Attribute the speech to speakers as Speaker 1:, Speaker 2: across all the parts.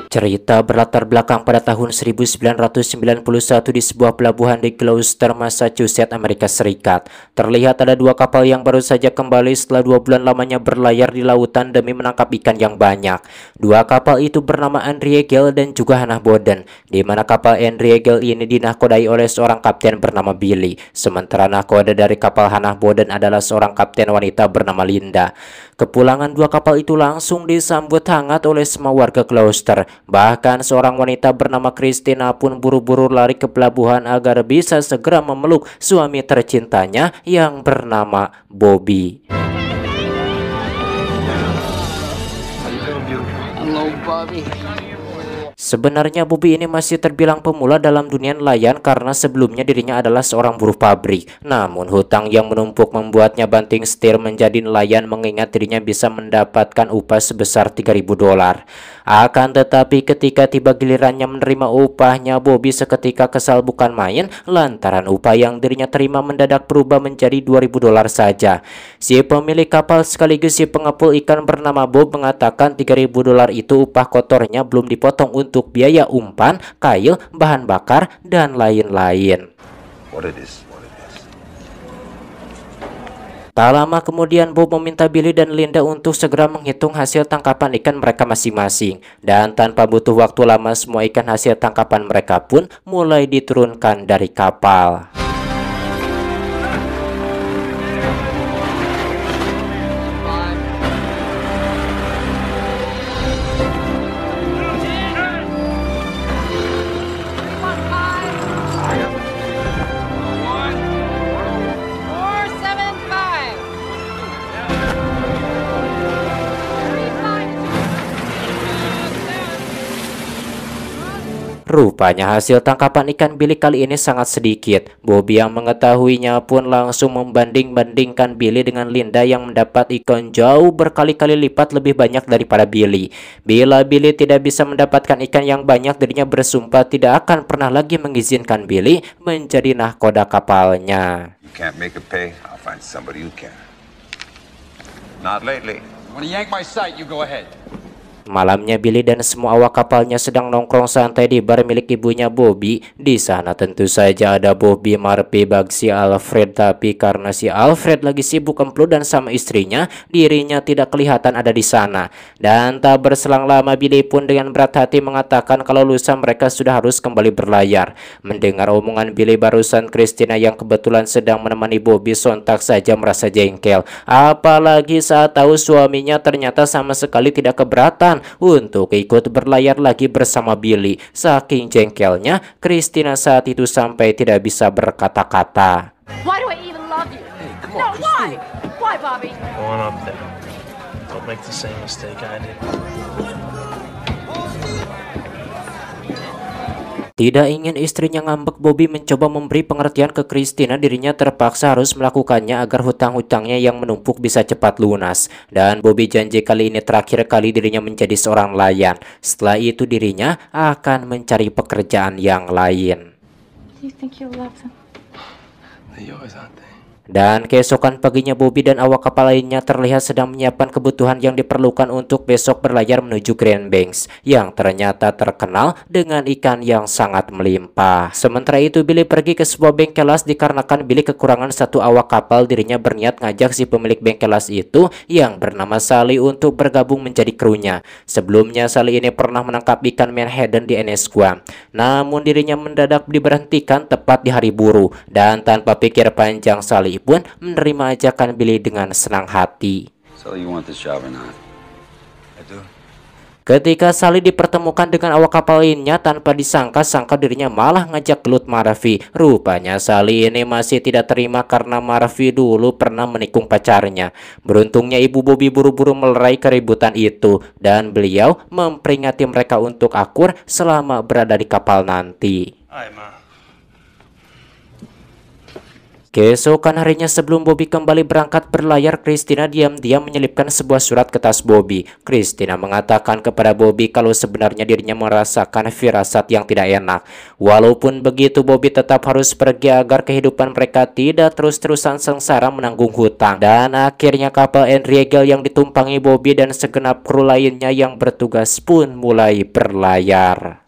Speaker 1: Cerita berlatar belakang pada tahun 1991 di sebuah pelabuhan di Gloucester, Massachusetts, Amerika Serikat. Terlihat ada dua kapal yang baru saja kembali setelah 2 bulan lamanya berlayar di lautan demi menangkap ikan yang banyak. Dua kapal itu bernama Andrew Gale dan juga Hannah Boden, di mana kapal Andrew Gale ini dinahkodai oleh seorang kapten bernama Billy. Sementara nahkoda dari kapal Hannah Boden adalah seorang kapten wanita bernama Linda. Kepulangan dua kapal itu langsung disambut hangat oleh semua warga Gloucester. Bahkan seorang wanita bernama Christina pun buru-buru lari ke pelabuhan agar bisa segera memeluk suami tercintanya yang bernama Bobby.
Speaker 2: Hello, Bobby.
Speaker 1: Sebenarnya Bobby ini masih terbilang pemula dalam dunia nelayan karena sebelumnya dirinya adalah seorang buruh pabrik. Namun hutang yang menumpuk membuatnya banting setir menjadi nelayan mengingat dirinya bisa mendapatkan upah sebesar $3.000. Akan tetapi ketika tiba gilirannya menerima upahnya, Bobby seketika kesal bukan main lantaran upah yang dirinya terima mendadak berubah menjadi $2.000 saja. Si pemilik kapal sekaligus si pengepul ikan bernama Bob mengatakan $3.000 itu upah kotornya belum dipotong untuk biaya umpan, kail, bahan bakar, dan lain-lain. Tak lama kemudian Bob meminta Billy dan Linda untuk segera menghitung hasil tangkapan ikan mereka masing-masing. Dan tanpa butuh waktu lama semua ikan hasil tangkapan mereka pun mulai diturunkan dari kapal. Rupanya hasil tangkapan ikan Billy kali ini sangat sedikit. Bobby yang mengetahuinya pun langsung membanding-bandingkan Billy dengan Linda yang mendapat ikan jauh berkali-kali lipat lebih banyak daripada Billy. Bila Billy tidak bisa mendapatkan ikan yang banyak, dirinya bersumpah tidak akan pernah lagi mengizinkan Billy menjadi nahkoda kapalnya.
Speaker 3: You can't make it pay, I'll find somebody who can. Not lately.
Speaker 2: When you yank my sight, you go ahead.
Speaker 1: Malamnya Billy dan semua awak kapalnya sedang nongkrong santai di bar milik ibunya Bobby. Di sana tentu saja ada Bobby, Murphy, Bugsy, Alfred. Tapi karena si Alfred lagi sibuk dan sama istrinya, dirinya tidak kelihatan ada di sana. Dan tak berselang lama Billy pun dengan berat hati mengatakan kalau lusa mereka sudah harus kembali berlayar. Mendengar omongan Billy barusan, Christina yang kebetulan sedang menemani Bobby sontak saja merasa jengkel. Apalagi saat tahu suaminya ternyata sama sekali tidak keberatan untuk ikut berlayar lagi bersama Billy. Saking jengkelnya, Christina saat itu sampai tidak bisa berkata-kata.
Speaker 4: Why do I even love you?
Speaker 2: Hey, come
Speaker 4: No,
Speaker 2: on,
Speaker 4: why? Why, Bobby?
Speaker 5: Go on up there. Don't make the same mistake I did.
Speaker 1: Tidak ingin istrinya ngambek, Bobby mencoba memberi pengertian ke Christina. Dirinya terpaksa harus melakukannya agar hutang-hutangnya yang menumpuk bisa cepat lunas. Dan Bobby janji kali ini terakhir kali dirinya menjadi seorang nelayan. Setelah itu dirinya akan mencari pekerjaan yang lain.
Speaker 4: Do you think you'll love them?
Speaker 5: They always out there.
Speaker 1: Dan keesokan paginya Bobby dan awak kapal lainnya terlihat sedang menyiapkan kebutuhan yang diperlukan untuk besok berlayar menuju Grand Banks, yang ternyata terkenal dengan ikan yang sangat melimpah. Sementara itu Billy pergi ke sebuah bengkelas dikarenakan Billy kekurangan satu awak kapal. Dirinya berniat ngajak si pemilik bengkelas itu yang bernama Sally untuk bergabung menjadi krunya. Sebelumnya Sally ini pernah menangkap ikan menhaden di Enesqua. Namun dirinya mendadak diberhentikan tepat di hari buruh. Dan tanpa pikir panjang Sally pun menerima ajakan Billy dengan senang hati.
Speaker 3: So you want this job or not? I do.
Speaker 1: Ketika Sally dipertemukan dengan awak kapal lainnya, tanpa disangka-sangka dirinya malah ngajak gelut Murphy. Rupanya Sally ini masih tidak terima karena Murphy dulu pernah menikung pacarnya. Beruntungnya ibu Bobby buru-buru melerai keributan itu dan beliau memperingati mereka untuk akur selama berada di kapal nanti.
Speaker 5: Hi, Ma.
Speaker 1: Keesokan harinya sebelum Bobby kembali berangkat berlayar, Christina diam-diam menyelipkan sebuah surat ke tas Bobby. Christina mengatakan kepada Bobby kalau sebenarnya dirinya merasakan firasat yang tidak enak. Walaupun begitu, Bobby tetap harus pergi agar kehidupan mereka tidak terus-terusan sengsara menanggung hutang. Dan akhirnya kapal Enriegel yang ditumpangi Bobby dan segenap kru lainnya yang bertugas pun mulai berlayar.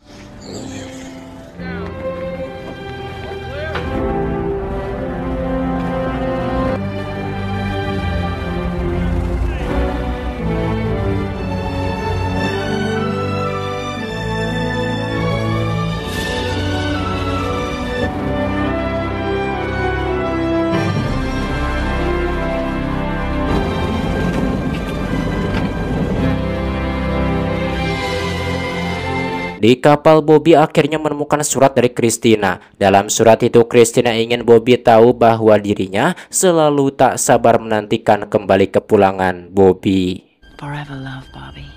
Speaker 1: Di kapal, Bobby akhirnya menemukan surat dari Christina. Dalam surat itu, Christina ingin Bobby tahu bahwa dirinya selalu tak sabar menantikan kembali kepulangan Bobby.
Speaker 6: Forever love, Bobby.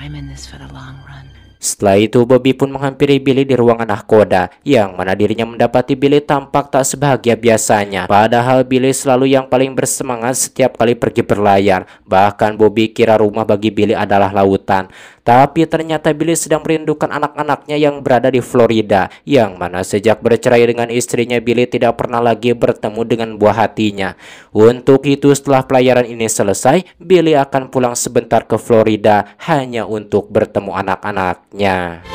Speaker 6: I'm in this for the long run.
Speaker 1: Setelah itu, Bobby pun menghampiri Billy di ruangan nahkoda, yang mana dirinya mendapati Billy tampak tak sebahagia biasanya. Padahal Billy selalu yang paling bersemangat setiap kali pergi berlayar. Bahkan Bobby kira rumah bagi Billy adalah lautan. Tapi ternyata Billy sedang merindukan anak-anaknya yang berada di Florida, yang mana sejak bercerai dengan istrinya, Billy tidak pernah lagi bertemu dengan buah hatinya. Untuk itu, setelah pelayaran ini selesai, Billy akan pulang sebentar ke Florida hanya untuk bertemu anak-anaknya.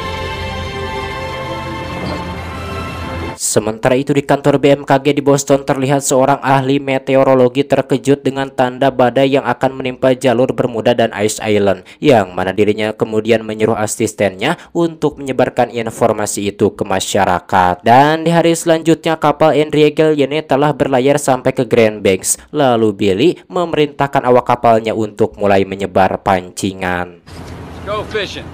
Speaker 1: Sementara itu di kantor BMKG di Boston terlihat seorang ahli meteorologi terkejut dengan tanda badai yang akan menimpa jalur Bermuda dan Ice Island, yang mana dirinya kemudian menyuruh asistennya untuk menyebarkan informasi itu ke masyarakat. Dan di hari selanjutnya kapal Enriegel ini telah berlayar sampai ke Grand Banks. Lalu Billy memerintahkan awak kapalnya untuk mulai menyebar pancingan.
Speaker 2: Go fishing.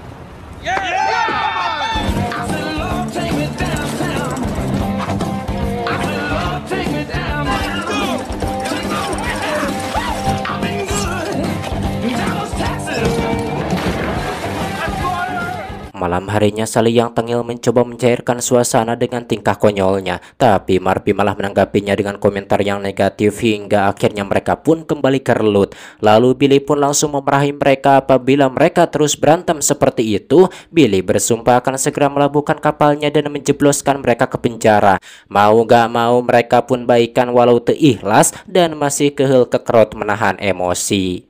Speaker 1: Malam harinya Sally yang tengil mencoba mencairkan suasana dengan tingkah konyolnya, tapi Marby malah menanggapinya dengan komentar yang negatif hingga akhirnya mereka pun kembali kerelut. Lalu Billy pun langsung memarahi mereka. Apabila mereka terus berantem seperti itu, Billy bersumpah akan segera melabuhkan kapalnya dan menjebloskan mereka ke penjara. Mau gak mau mereka pun baikan walau teu ikhlas dan masih keheul kekerot menahan emosi.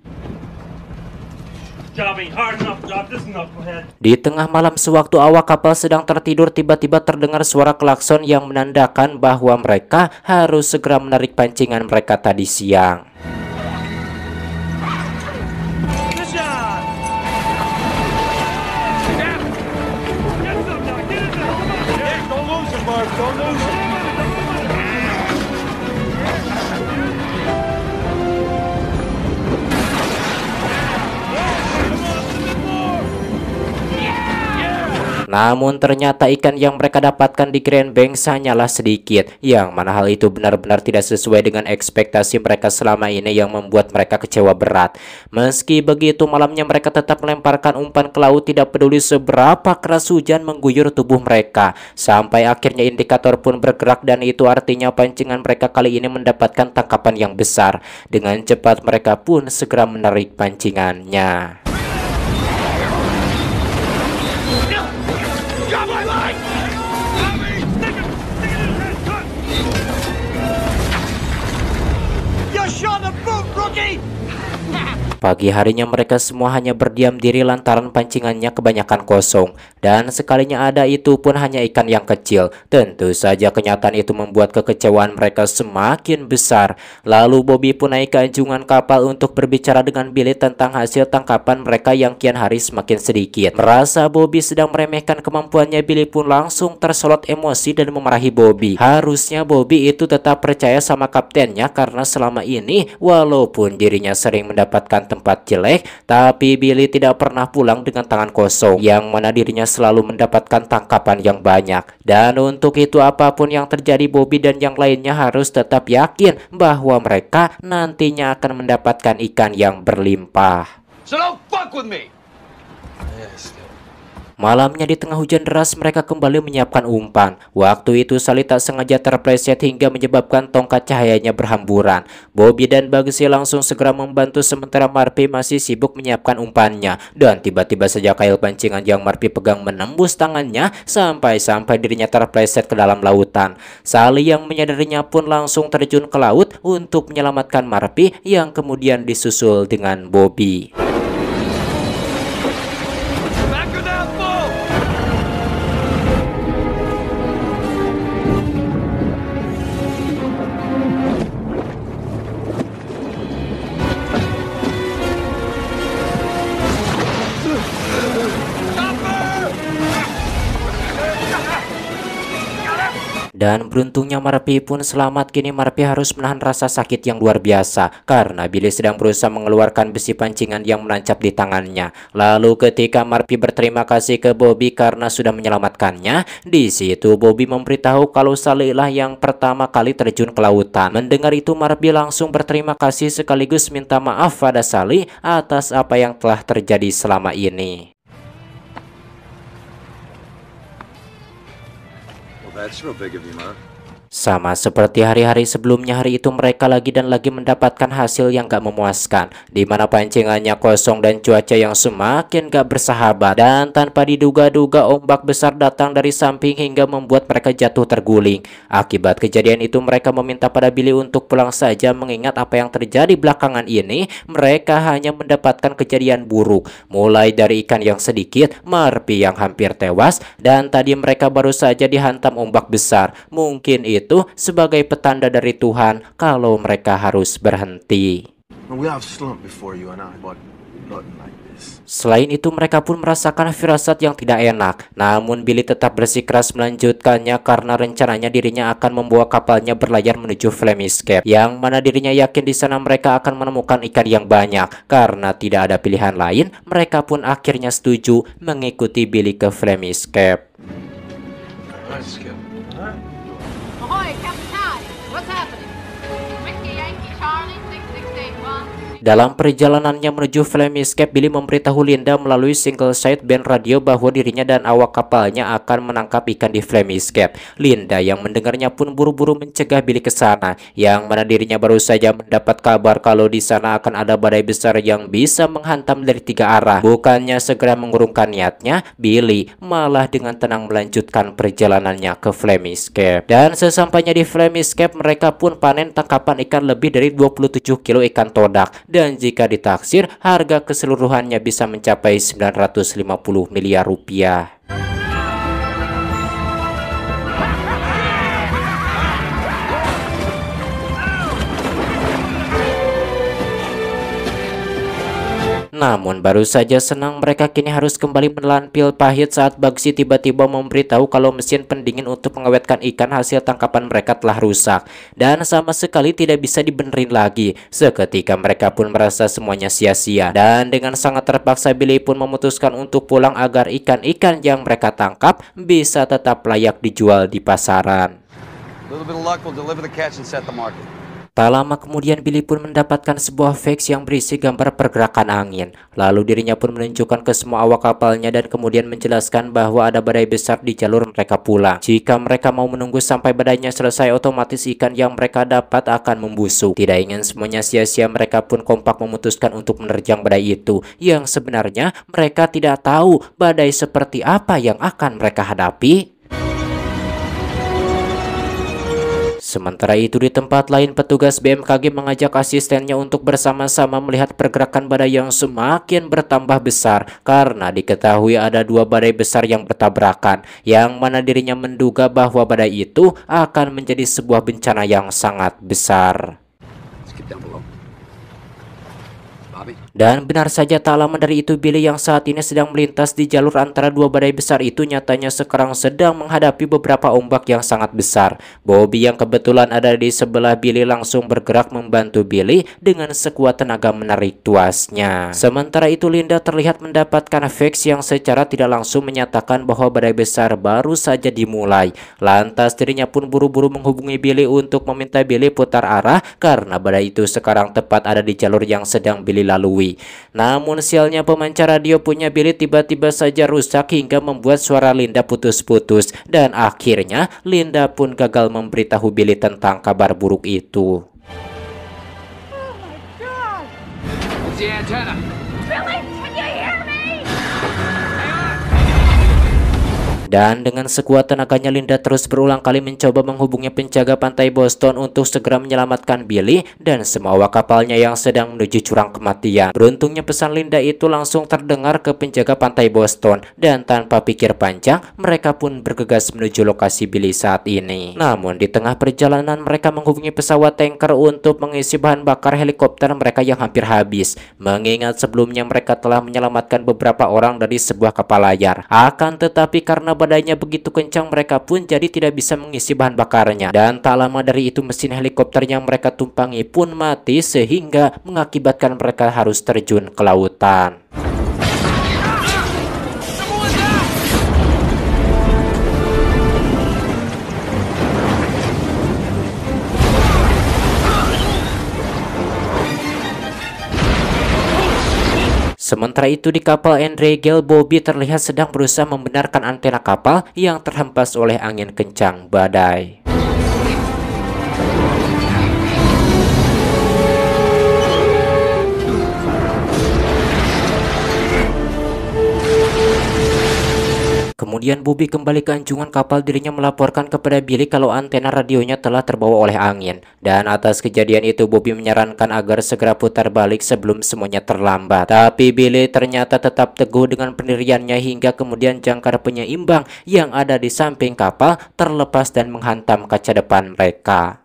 Speaker 1: Di tengah malam sewaktu awak kapal sedang tertidur, tiba-tiba terdengar suara klakson yang menandakan bahwa mereka harus segera menarik pancingan mereka tadi siang. Namun ternyata ikan yang mereka dapatkan di Grand Banks hanyalah sedikit, yang mana hal itu benar-benar tidak sesuai dengan ekspektasi mereka selama ini yang membuat mereka kecewa berat. Meski begitu, malamnya mereka tetap melemparkan umpan ke laut, tidak peduli seberapa keras hujan mengguyur tubuh mereka. Sampai akhirnya indikator pun bergerak, dan itu artinya pancingan mereka kali ini mendapatkan tangkapan yang besar. Dengan cepat mereka pun segera menarik pancingannya. Pagi harinya mereka semua hanya berdiam diri lantaran pancingannya kebanyakan kosong, dan sekalinya ada itu pun hanya ikan yang kecil. Tentu saja kenyataan itu membuat kekecewaan mereka semakin besar. Lalu Bobby pun naik ke anjungan kapal untuk berbicara dengan Billy tentang hasil tangkapan mereka yang kian hari semakin sedikit. Merasa Bobby sedang meremehkan kemampuannya, Billy pun langsung tersolot emosi dan memarahi Bobby. Harusnya Bobby itu tetap percaya sama kaptennya, karena selama ini walaupun dirinya sering mendapatkan tempat jelek, tapi Billy tidak pernah pulang dengan tangan kosong, yang mana dirinya selalu mendapatkan tangkapan yang banyak. Dan untuk itu apapun yang terjadi, Bobby dan yang lainnya harus tetap yakin bahwa mereka nantinya akan mendapatkan ikan yang berlimpah.
Speaker 2: So don't fuck with me.
Speaker 1: Malamnya di tengah hujan deras mereka kembali menyiapkan umpan. Waktu itu Sally tak sengaja terpleset hingga menyebabkan tongkat cahayanya berhamburan. Bobby dan Bugsy langsung segera membantu sementara Murphy masih sibuk menyiapkan umpannya. Dan tiba-tiba saja kail pancingan yang Murphy pegang menembus tangannya sampai dirinya terpleset ke dalam lautan. Sally yang menyadarinya pun langsung terjun ke laut untuk menyelamatkan Murphy yang kemudian disusul dengan Bobby. Dan beruntungnya Murphy pun selamat. Kini Murphy harus menahan rasa sakit yang luar biasa karena Billy sedang berusaha mengeluarkan besi pancingan yang menancap di tangannya. Lalu ketika Murphy berterima kasih ke Bobby karena sudah menyelamatkannya, di situ Bobby memberitahu kalau Sally lah yang pertama kali terjun ke lautan. Mendengar itu Murphy langsung berterima kasih sekaligus minta maaf pada Sally atas apa yang telah terjadi selama ini.
Speaker 3: That's real big of you, Ma.
Speaker 1: Sama seperti hari-hari sebelumnya, hari itu mereka lagi mendapatkan hasil yang gak memuaskan, di mana pancingannya kosong dan cuaca yang semakin gak bersahabat. Dan tanpa diduga-duga ombak besar datang dari samping hingga membuat mereka jatuh terguling. Akibat kejadian itu mereka meminta pada Billy untuk pulang saja, mengingat apa yang terjadi belakangan ini mereka hanya mendapatkan kejadian buruk, mulai dari ikan yang sedikit, Murphy yang hampir tewas, dan tadi mereka baru saja dihantam ombak besar. Mungkin itu sebagai petanda dari Tuhan kalau mereka harus berhenti. Selain itu mereka pun merasakan firasat yang tidak enak. Namun Billy tetap bersikeras melanjutkannya karena rencananya dirinya akan membawa kapalnya berlayar menuju Flemiescape, yang mana dirinya yakin di sana mereka akan menemukan ikan yang banyak. Karena tidak ada pilihan lain, mereka pun akhirnya setuju mengikuti Billy ke Flemiescape.
Speaker 4: Ahoy, Captain Todd. What's happening? Whiskey Yankee Charlie 6681.
Speaker 1: Dalam perjalanannya menuju Flemiescape, Billy memberitahu Linda melalui single side band radio bahwa dirinya dan awak kapalnya akan menangkap ikan di Flemiescape. Linda yang mendengarnya pun buru-buru mencegah Billy ke sana, yang mana dirinya baru saja mendapat kabar kalau di sana akan ada badai besar yang bisa menghantam dari 3 arah. Bukannya segera mengurungkan niatnya, Billy malah dengan tenang melanjutkan perjalanannya ke Flemiescape. Dan sesampainya di Flemiescape, mereka pun panen tangkapan ikan lebih dari 27 kilo ikan todak. Dan jika ditaksir, harga keseluruhannya bisa mencapai 950 miliar rupiah. Namun baru saja senang, mereka kini harus kembali menelan pil pahit saat Bugsy tiba-tiba memberitahu kalau mesin pendingin untuk mengawetkan ikan hasil tangkapan mereka telah rusak dan sama sekali tidak bisa dibenerin lagi. Seketika mereka pun merasa semuanya sia-sia, dan dengan sangat terpaksa Billy pun memutuskan untuk pulang agar ikan-ikan yang mereka tangkap bisa tetap layak dijual di pasaran.
Speaker 2: Little bit of luck will deliver the catch and set the market.
Speaker 1: Tak lama kemudian Billy pun mendapatkan sebuah fax yang berisi gambar pergerakan angin. Lalu dirinya pun menunjukkan ke semua awak kapalnya dan kemudian menjelaskan bahwa ada badai besar di jalur mereka pulang. Jika mereka mau menunggu sampai badainya selesai, otomatis ikan yang mereka dapat akan membusuk. Tidak ingin semuanya sia-sia, mereka pun kompak memutuskan untuk menerjang badai itu, yang sebenarnya mereka tidak tahu badai seperti apa yang akan mereka hadapi. Sementara itu di tempat lain, petugas BMKG mengajak asistennya untuk bersama-sama melihat pergerakan badai yang semakin bertambah besar karena diketahui ada 2 badai besar yang bertabrakan, yang mana dirinya menduga bahwa badai itu akan menjadi sebuah bencana yang sangat besar. Dan benar saja, tak lama dari itu Billy yang saat ini sedang melintas di jalur antara 2 badai besar itu nyatanya sekarang sedang menghadapi beberapa ombak yang sangat besar. Bobby yang kebetulan ada di sebelah Billy langsung bergerak membantu Billy dengan sekuat tenaga menarik tuasnya. Sementara itu Linda terlihat mendapatkan fax yang secara tidak langsung menyatakan bahwa badai besar baru saja dimulai. Lantas dirinya pun buru-buru menghubungi Billy untuk meminta Billy putar arah karena badai itu sekarang tepat ada di jalur yang sedang Billy lalui. Billy. Namun sialnya pemancar radio punya Billy tiba-tiba saja rusak hingga membuat suara Linda putus-putus, dan akhirnya Linda pun gagal memberitahu Billy tentang kabar buruk itu.
Speaker 2: What's the antenna?
Speaker 4: Billy, can you hear me?
Speaker 1: Dan dengan sekuat tenaganya Linda terus berulang kali mencoba menghubungi penjaga pantai Boston untuk segera menyelamatkan Billy dan semua awak kapalnya yang sedang menuju jurang kematian. Beruntungnya pesan Linda itu langsung terdengar ke penjaga pantai Boston, dan tanpa pikir panjang mereka pun bergegas menuju lokasi Billy saat ini. Namun di tengah perjalanan mereka menghubungi pesawat tanker untuk mengisi bahan bakar helikopter mereka yang hampir habis, mengingat sebelumnya mereka telah menyelamatkan beberapa orang dari sebuah kapal layar. Akan tetapi karena badainya begitu kencang mereka pun jadi tidak bisa mengisi bahan bakarnya, dan tak lama dari itu mesin helikopter yang mereka tumpangi pun mati sehingga mengakibatkan mereka harus terjun ke lautan. Sementara itu di kapal Andre Gale, Bobby terlihat sedang berusaha membenarkan antena kapal yang terhempas oleh angin kencang badai. Kemudian Bobby kembali ke anjungan kapal, dirinya melaporkan kepada Billy kalau antena radionya telah terbawa oleh angin. Dan atas kejadian itu Bobby menyarankan agar segera putar balik sebelum semuanya terlambat. Tapi Billy ternyata tetap teguh dengan pendiriannya hingga kemudian jangkar penyeimbang yang ada di samping kapal terlepas dan menghantam kaca depan mereka.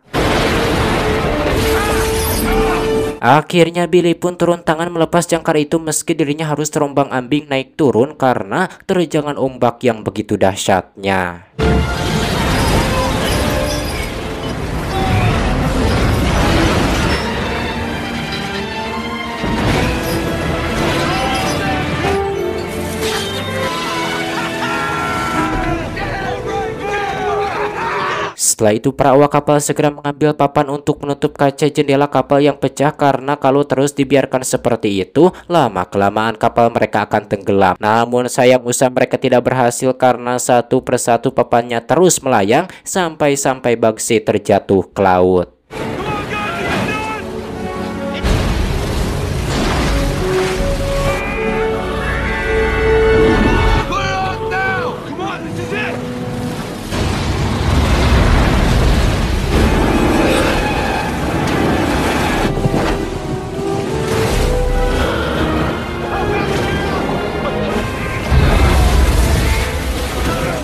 Speaker 1: Akhirnya Billy pun turun tangan melepas jangkar itu meski dirinya harus terombang-ambing naik turun karena terjangan ombak yang begitu dahsyatnya. Setelah itu para awak kapal segera mengambil papan untuk menutup kaca jendela kapal yang pecah karena kalau terus dibiarkan seperti itu lama-kelamaan kapal mereka akan tenggelam. Namun sayang usaha mereka tidak berhasil karena satu persatu papannya terus melayang sampai Bugsy terjatuh ke laut.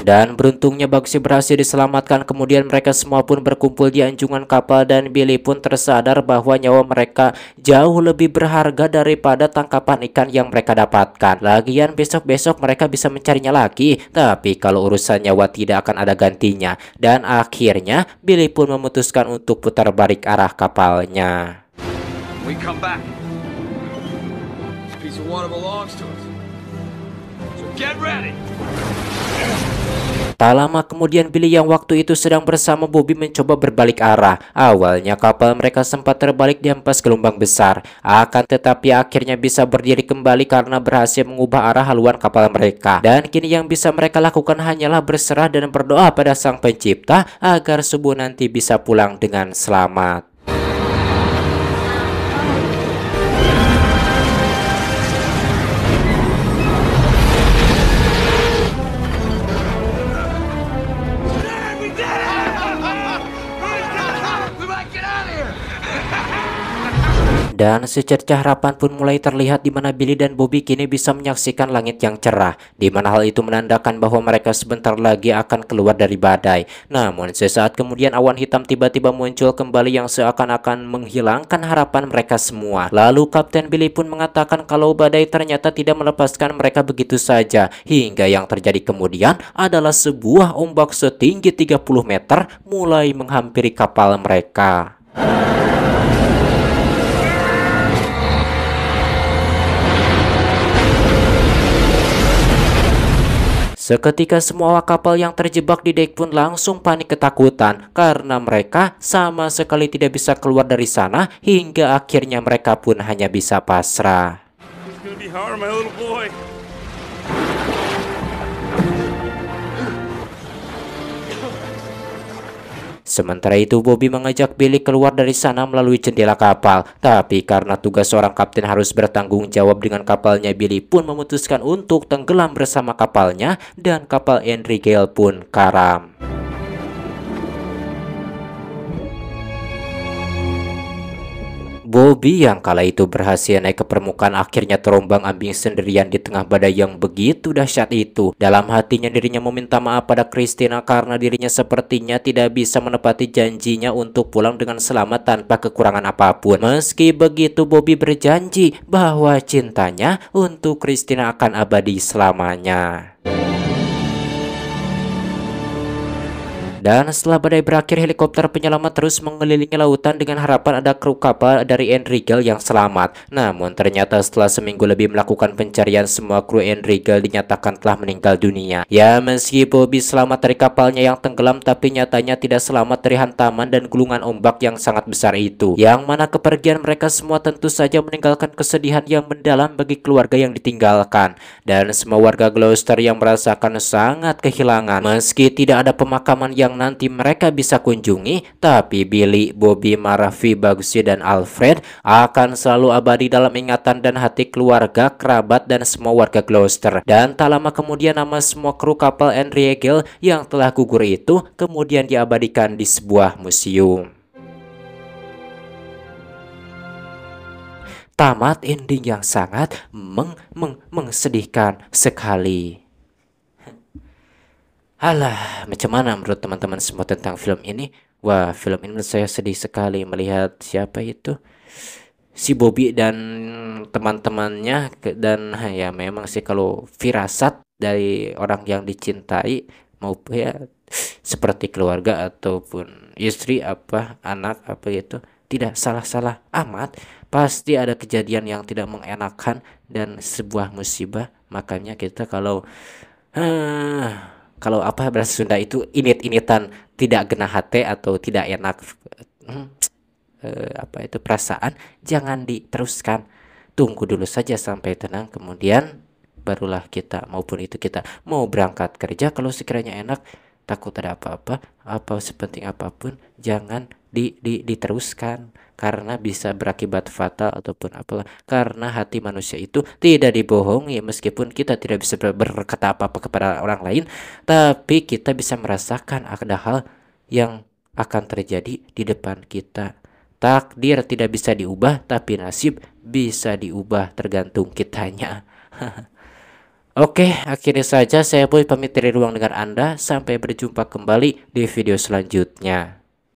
Speaker 1: Dan beruntungnya Bugsy berhasil diselamatkan. Kemudian mereka semua pun berkumpul di anjungan kapal dan Billy pun tersadar bahwa nyawa mereka jauh lebih berharga daripada tangkapan ikan yang mereka dapatkan. Lagian besok-besok mereka bisa mencarinya lagi, tapi kalau urusan nyawa tidak akan ada gantinya. Dan akhirnya Billy pun memutuskan untuk putar balik arah kapalnya.
Speaker 2: We come back. This piece of water belongs to us. So get ready.
Speaker 1: Tak lama kemudian Billy yang waktu itu sedang bersama Bobby mencoba berbalik arah. Awalnya kapal mereka sempat terbalik dihempas gelombang besar. Akan tetapi akhirnya bisa berdiri kembali karena berhasil mengubah arah haluan kapal mereka. Dan kini yang bisa mereka lakukan hanyalah berserah dan berdoa pada Sang Pencipta agar subuh nanti bisa pulang dengan selamat. Dan secercah harapan pun mulai terlihat di mana Billy dan Bobby kini bisa menyaksikan langit yang cerah, di mana hal itu menandakan bahwa mereka sebentar lagi akan keluar dari badai. Namun sesaat kemudian awan hitam tiba-tiba muncul kembali yang seakan-akan menghilangkan harapan mereka semua. Lalu Kapten Billy pun mengatakan kalau badai ternyata tidak melepaskan mereka begitu saja, hingga yang terjadi kemudian adalah sebuah ombak setinggi 30 meter mulai menghampiri kapal mereka. Seketika semua awak kapal yang terjebak di dek pun langsung panik ketakutan karena mereka sama sekali tidak bisa keluar dari sana hingga akhirnya mereka pun hanya bisa pasrah.
Speaker 2: car, my little boy.
Speaker 1: Sementara itu, Bobby mengajak Billy keluar dari sana melalui jendela kapal. Tapi karena tugas seorang kapten harus bertanggung jawab dengan kapalnya, Billy pun memutuskan untuk tenggelam bersama kapalnya dan kapal Henry Gale pun karam. Bobby yang kala itu berhasil naik ke permukaan akhirnya terombang-ambing sendirian di tengah badai yang begitu dahsyat itu. Dalam hatinya dirinya meminta maaf pada Christina karena dirinya sepertinya tidak bisa menepati janjinya untuk pulang dengan selamat tanpa kekurangan apapun. Meski begitu, Bobby berjanji bahwa cintanya untuk Christina akan abadi selamanya. Dan setelah badai berakhir, helikopter penyelamat terus mengelilingi lautan dengan harapan ada kru kapal dari Henry Gale yang selamat. Namun ternyata setelah seminggu lebih melakukan pencarian, semua kru Henry Gale dinyatakan telah meninggal dunia. Ya, meski Bobby selamat dari kapalnya yang tenggelam, tapi nyatanya tidak selamat dari hantaman dan gulungan ombak yang sangat besar itu. Yang mana kepergian mereka semua tentu saja meninggalkan kesedihan yang mendalam bagi keluarga yang ditinggalkan. Dan semua warga Gloucester yang merasakan sangat kehilangan. Meski tidak ada pemakaman yang nanti mereka bisa kunjungi, tapi Billy, Bobby, Murphy, Bugsy, dan Alfred akan selalu abadi dalam ingatan dan hati keluarga, kerabat, dan semua warga Gloucester. Dan tak lama kemudian nama semua kru kapal Henry Gale yang telah gugur itu kemudian diabadikan di sebuah museum. Tamat ending yang sangat mengsedihkan sekali. Alah, macam mana menurut teman-teman semua tentang film ini? Wah, film ini menurut saya sedih sekali melihat siapa itu, si Bobby dan teman-temannya. Dan ya memang sih kalau firasat dari orang yang dicintai maupun ya seperti keluarga ataupun istri apa anak apa itu tidak salah-salah amat, pasti ada kejadian yang tidak mengenakan dan sebuah musibah. Makanya kita kalau apa bahasa Sunda itu init-initan tidak gena hati atau tidak enak apa itu perasaan, jangan diteruskan. Tunggu dulu saja sampai tenang, kemudian barulah kita maupun itu kita mau berangkat kerja. Kalau sekiranya enak, takut ada apa-apa, apa sepenting apapun, jangan diteruskan karena bisa berakibat fatal ataupun apalah. Karena hati manusia itu tidak dibohongi, meskipun kita tidak bisa berkata apa-apa kepada orang lain, tapi kita bisa merasakan ada hal yang akan terjadi di depan kita. Takdir tidak bisa diubah, tapi nasib bisa diubah, tergantung kitanya. Oke, akhirnya saja saya Boy pamit dari ruang dengar Anda. Sampai berjumpa kembali di video selanjutnya.